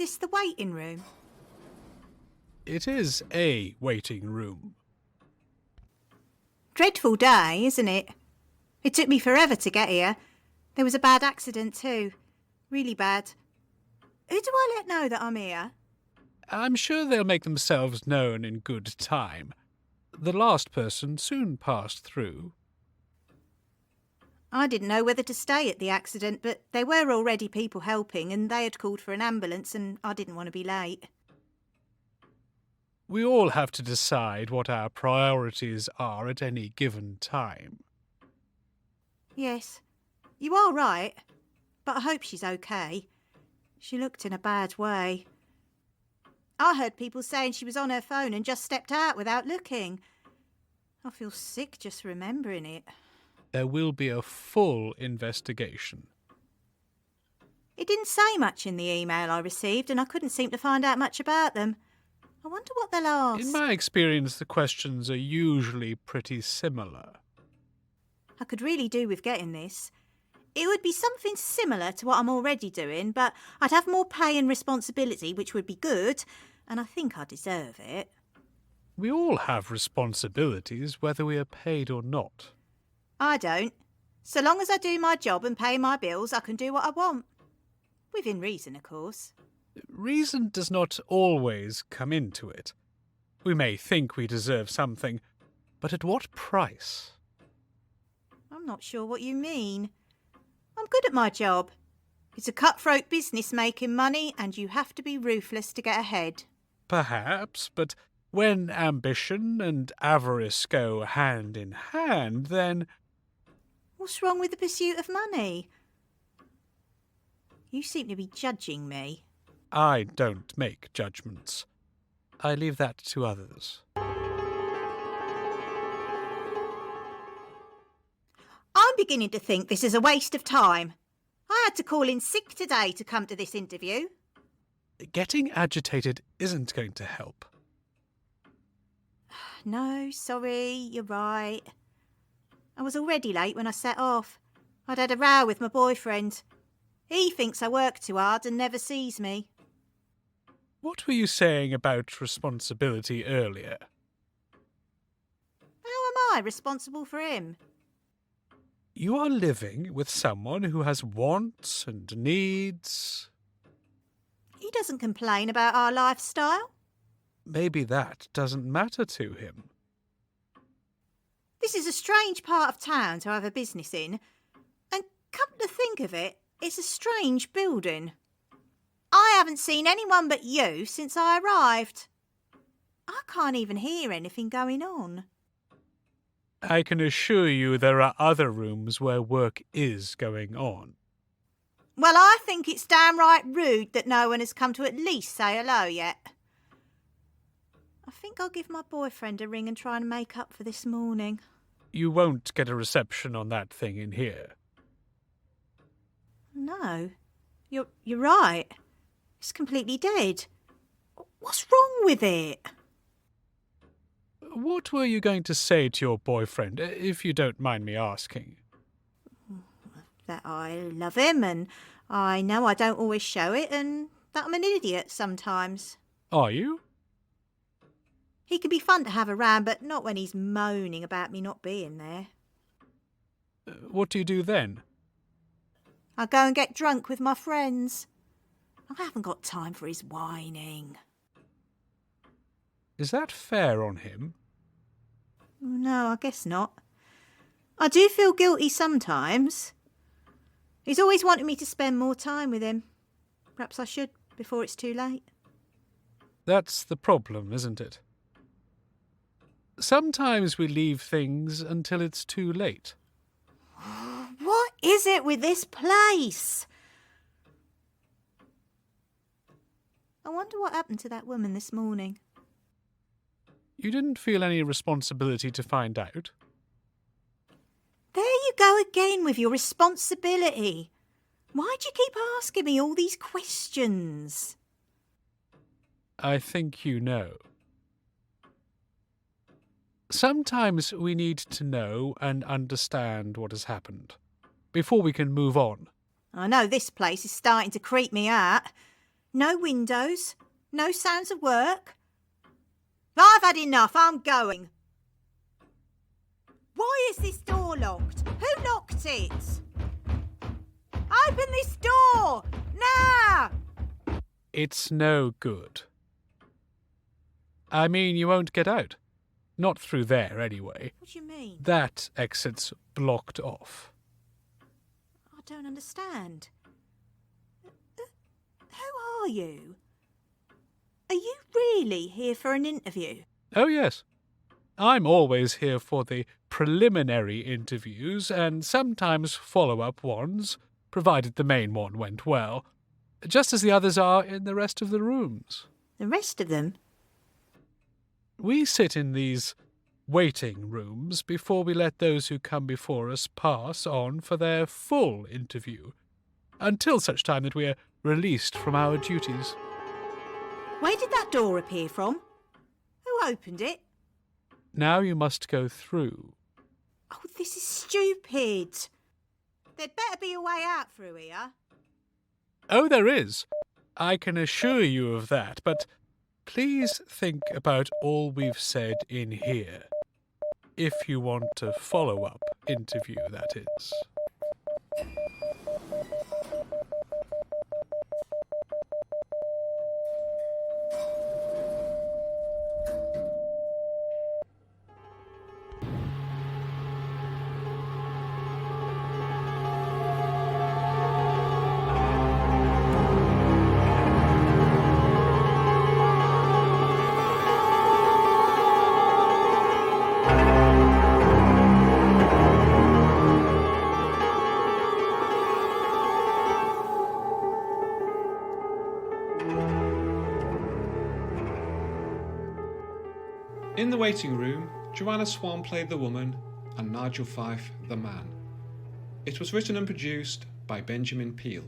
this the waiting room? It is a waiting room. Dreadful day, isn't it? It took me forever to get here. There was a bad accident too. Really bad. Who do I let know that I'm here? I'm sure they'll make themselves known in good time. The last person soon passed through. I didn't know whether to stay at the accident, but there were already people helping and they had called for an ambulance and I didn't want to be late. We all have to decide what our priorities are at any given time. Yes, you are right, but I hope she's okay. She looked in a bad way. I heard people saying she was on her phone and just stepped out without looking. I feel sick just remembering it. There will be a full investigation. It didn't say much in the email I received and I couldn't seem to find out much about them. I wonder what they'll ask. In my experience, the questions are usually pretty similar. I could really do with getting this. It would be something similar to what I'm already doing, but I'd have more pay and responsibility, which would be good, and I think I deserve it. We all have responsibilities, whether we are paid or not. I don't. So long as I do my job and pay my bills, I can do what I want. Within reason, of course. Reason does not always come into it. We may think we deserve something, but at what price? I'm not sure what you mean. I'm good at my job. It's a cutthroat business making money, and you have to be ruthless to get ahead. Perhaps, but when ambition and avarice go hand in hand, then... What's wrong with the pursuit of money? You seem to be judging me. I don't make judgments. I leave that to others. I'm beginning to think this is a waste of time. I had to call in sick today to come to this interview. Getting agitated isn't going to help. No, sorry, you're right. I was already late when I set off. I'd had a row with my boyfriend. He thinks I work too hard and never sees me. What were you saying about responsibility earlier? How am I responsible for him? You are living with someone who has wants and needs. He doesn't complain about our lifestyle. Maybe that doesn't matter to him. This is a strange part of town to have a business in. And come to think of it, it's a strange building. I haven't seen anyone but you since I arrived. I can't even hear anything going on. I can assure you there are other rooms where work is going on. Well, I think it's downright rude that no one has come to at least say hello yet. I think I'll give my boyfriend a ring and try and make up for this morning. You won't get a reception on that thing in here. No, you're right. It's completely dead. What's wrong with it? What were you going to say to your boyfriend, if you don't mind me asking? That I love him and I know I don't always show it and that I'm an idiot sometimes. Are you? He can be fun to have around, but not when he's moaning about me not being there. What do you do then? I go and get drunk with my friends. I haven't got time for his whining. Is that fair on him? No, I guess not. I do feel guilty sometimes. He's always wanted me to spend more time with him. Perhaps I should before it's too late. That's the problem, isn't it? Sometimes we leave things until it's too late. What is it with this place? I wonder what happened to that woman this morning. You didn't feel any responsibility to find out? There you go again with your responsibility. Why do you keep asking me all these questions? I think you know. Sometimes we need to know and understand what has happened before we can move on. I know this place is starting to creep me out. No windows, no sounds of work. I've had enough, I'm going. Why is this door locked? Who locked it? Open this door! Now! It's no good. I mean, you won't get out. Not through there, anyway. What do you mean? That exit's blocked off. I don't understand. Who are you? Are you really here for an interview? Oh, yes. I'm always here for the preliminary interviews and sometimes follow-up ones, provided the main one went well, just as the others are in the rest of the rooms. The rest of them? We sit in these waiting rooms before we let those who come before us pass on for their full interview, until such time that we are released from our duties. Where did that door appear from? Who opened it? Now you must go through. Oh, this is stupid. There'd better be a way out through here. Oh, there is. I can assure you of that, but please think about all we've said in here. If you want a follow-up interview, that is. In the waiting room, Joanna Swan played the woman and Nigel Fife the man. It was written and produced by Benjamin Peel.